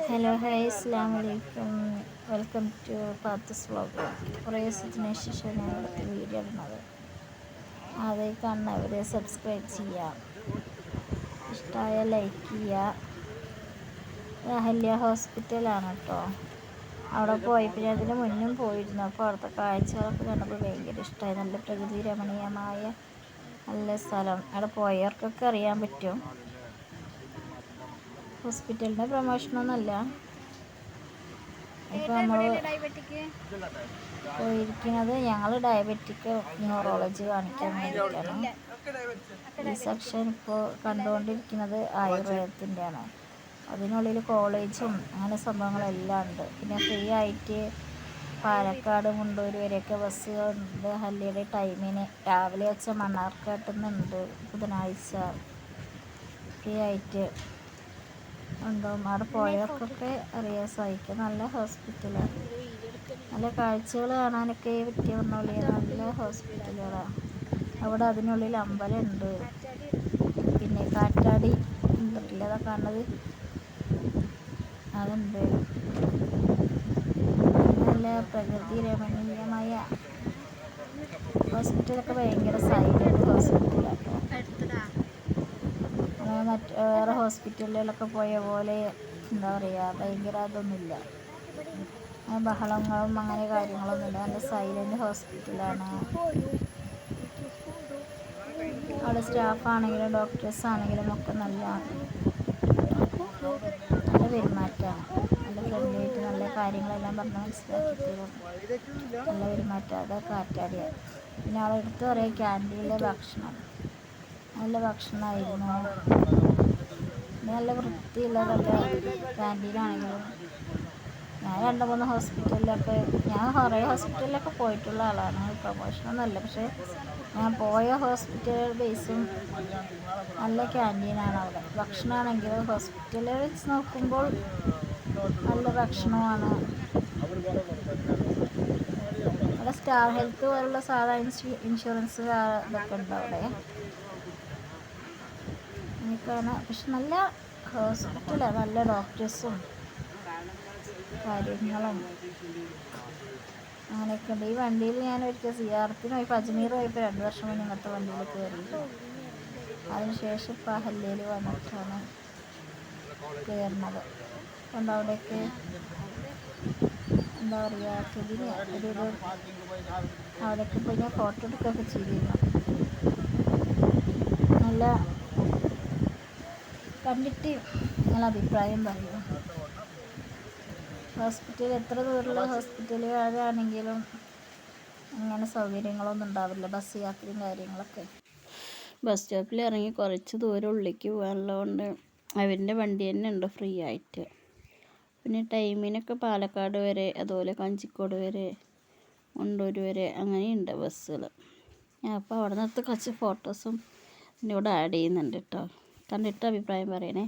Hello hi അസ്സലാമലൈക്കും. Welcome to പാത്തസ് vlog. കുറേ ദിവസത്തിന് ശേഷം ഞാൻ ഇവിടുത്തെ വീഡിയോ ഇടുന്നത്. ആദ്യമായി കാണുന്നവരെ സബ്സ്ക്രൈബ് ചെയ്യുക, ഇഷ്ടമായ ലൈക്ക് ചെയ്യുക. അഹല്യ ഹോസ്പിറ്റലാണ് കേട്ടോ. അവിടെ പോയപ്പോൾ ഞാൻ അതിന് മുന്നും പോയിരുന്നു. അപ്പോൾ അവിടുത്തെ കാഴ്ചകളൊക്കെ കണ്ടപ്പോൾ ഭയങ്കര ഇഷ്ടമായി. നല്ല പ്രകൃതി രമണീയമായ നല്ല സ്ഥലം. അവിടെ പോയവർക്കൊക്കെ അറിയാൻ പറ്റും. ഹോസ്പിറ്റലിൻ്റെ പ്രൊമോഷനൊന്നുമല്ല. ഇപ്പോൾ നമ്മൾ പോയിരിക്കുന്നത് ഞങ്ങൾ ഡയബറ്റിക് ന്യൂറോളജി കാണിക്കാൻ വേണ്ടിയിട്ടാണ്. ഈ സെക്ഷൻ ഇപ്പോൾ കണ്ടുകൊണ്ടിരിക്കുന്നത് ആയുർവേദത്തിൻ്റെയാണ്. അതിനുള്ളിൽ കോളേജും അങ്ങനെ സംഭവങ്ങളെല്ലാം ഉണ്ട്. പിന്നെ ഫ്രീ ആയിട്ട് പാലക്കാട് മുണ്ടൂർ വരെയൊക്കെ ബസ്സുകളുണ്ട്. ഹല്ലിയുടെ ടൈമിന് രാവിലെ വെച്ച മണ്ണാർക്കാട്ടിൽ നിന്നുണ്ട്. ബുധനാഴ്ച ഫ്രീ ആയിട്ട് ഉണ്ടാവും. അവിടെ പോയവർക്കൊക്കെ അറിയാൻ സാധിക്കും. നല്ല ഹോസ്പിറ്റലാണ്. നല്ല കാഴ്ചകൾ കാണാനൊക്കെ പറ്റിയ നല്ല ഹോസ്പിറ്റലുകളാണ്. അവിടെ അതിനുള്ളിൽ അമ്പലമുണ്ട്. പിന്നെ കാറ്റാടി ഉണ്ടല്ല, അതാ കാണുന്നത്, അതുണ്ട്. നല്ല പ്രകൃതി രമണീയമായ ഹോസ്പിറ്റലൊക്കെ ഭയങ്കര സൈലൻറ്റ് ഹോസ്പിറ്റലാണ്. വേറെ ഹോസ്പിറ്റലുകളിലൊക്കെ പോയ പോലെ എന്താ പറയുക, ഭയങ്കര അതൊന്നുമില്ല, ബഹളങ്ങളും അങ്ങനെ കാര്യങ്ങളൊന്നുമില്ല. നല്ല സൈലൻറ്റ് ഹോസ്പിറ്റലാണ്. അവിടെ സ്റ്റാഫാണെങ്കിലും ഡോക്ടേഴ്സ് ആണെങ്കിലും ഒക്കെ നല്ല പെരുമാറ്റമാണ്. നല്ല ഫ്രണ്ട്ലി ആയിട്ട് നല്ല കാര്യങ്ങളെല്ലാം പറഞ്ഞ് മനസ്സിലാക്കി തരും. നല്ല പെരുമാറ്റം. അത് കാറ്റാടിയാണ്. പിന്നെ അവിടെ എടുത്ത് പറയാം, ക്യാൻറ്റീനിലെ ഭക്ഷണം നല്ല ഭക്ഷണമായിരുന്നു. നല്ല വൃത്തിയുള്ള നല്ല ക്യാൻറ്റീനാണെങ്കിലും. ഞാൻ 2-3 ഹോസ്പിറ്റലിലൊക്കെ കുറേ ഹോസ്പിറ്റലിലൊക്കെ പോയിട്ടുള്ള ആളാണ്. പ്രൊമോഷനൊന്നുമല്ല, പക്ഷേ ഞാൻ പോയ ഹോസ്പിറ്റൽ ബേസും നല്ല ക്യാൻറ്റീനാണ്. അവിടെ ഭക്ഷണമാണെങ്കിലും ഹോസ്പിറ്റലിൽ വെച്ച് നോക്കുമ്പോൾ നല്ല ഭക്ഷണമാണ്. അവിടെ സ്റ്റാർ ഹെൽത്ത് പോലുള്ള സാധാ ഇൻഷുറൻസ് ഇതൊക്കെ ഉണ്ട് അവിടെ. എനിക്കാണ് പക്ഷെ നല്ല ഹോസ്പിറ്റലാണ്. നല്ല ഡോക്ടേഴ്സും കാര്യങ്ങളും അങ്ങനെയൊക്കെ ഉണ്ട്. ഈ വണ്ടിയിൽ ഞാൻ ഒരിക്കൽ സിയാറത്തിന് പോയപ്പോൾ അജ്മീർ പോയപ്പോൾ 2 വർഷം മുന്നേ ഇങ്ങനത്തെ വണ്ടിയിൽ കയറിയിരുന്നു. അതിനുശേഷം ഇപ്പോൾ അഹല്യയിൽ വന്നിട്ടാണ് കയറുന്നത്. കൊണ്ട് അവിടെയൊക്കെ എന്താ പറയുക, ഇതിന് അവിടെയൊക്കെ പോയി ഞാൻ ഫോട്ടോ എടുക്കുകയൊക്കെ ചെയ്തിരുന്നു. നല്ല കണ്ടിട്ട് നിങ്ങൾ അഭിപ്രായം പറയും. ഹോസ്പിറ്റൽ എത്ര ദൂരമുള്ള ഹോസ്പിറ്റലുകാരാണെങ്കിലും അങ്ങനെ സൗകര്യങ്ങളൊന്നും ഉണ്ടാവില്ല. ബസ് യാത്രയും കാര്യങ്ങളൊക്കെ. ബസ് സ്റ്റോപ്പിൽ ഇറങ്ങി കുറച്ച് ദൂരം ഉള്ളിലേക്ക് പോകാനുള്ളതുകൊണ്ട് അവരുടെ വണ്ടി തന്നെ ഉണ്ട് ഫ്രീ ആയിട്ട്. പിന്നെ ടൈമിനൊക്കെ പാലക്കാട് വരെ, അതുപോലെ കഞ്ചിക്കോട് വരെ, മുണ്ടൂർ വരെ അങ്ങനെയുണ്ട് ബസ്സുകൾ. ഞാൻ അപ്പോൾ അവിടെ നിന്നത്തെ കുറച്ച് ഫോട്ടോസും ഇതിൻ്റെ കൂടെ ആഡ് ചെയ്യുന്നുണ്ട് കേട്ടോ. കണ്ടിട്ട് അഭിപ്രായം പറയണേ.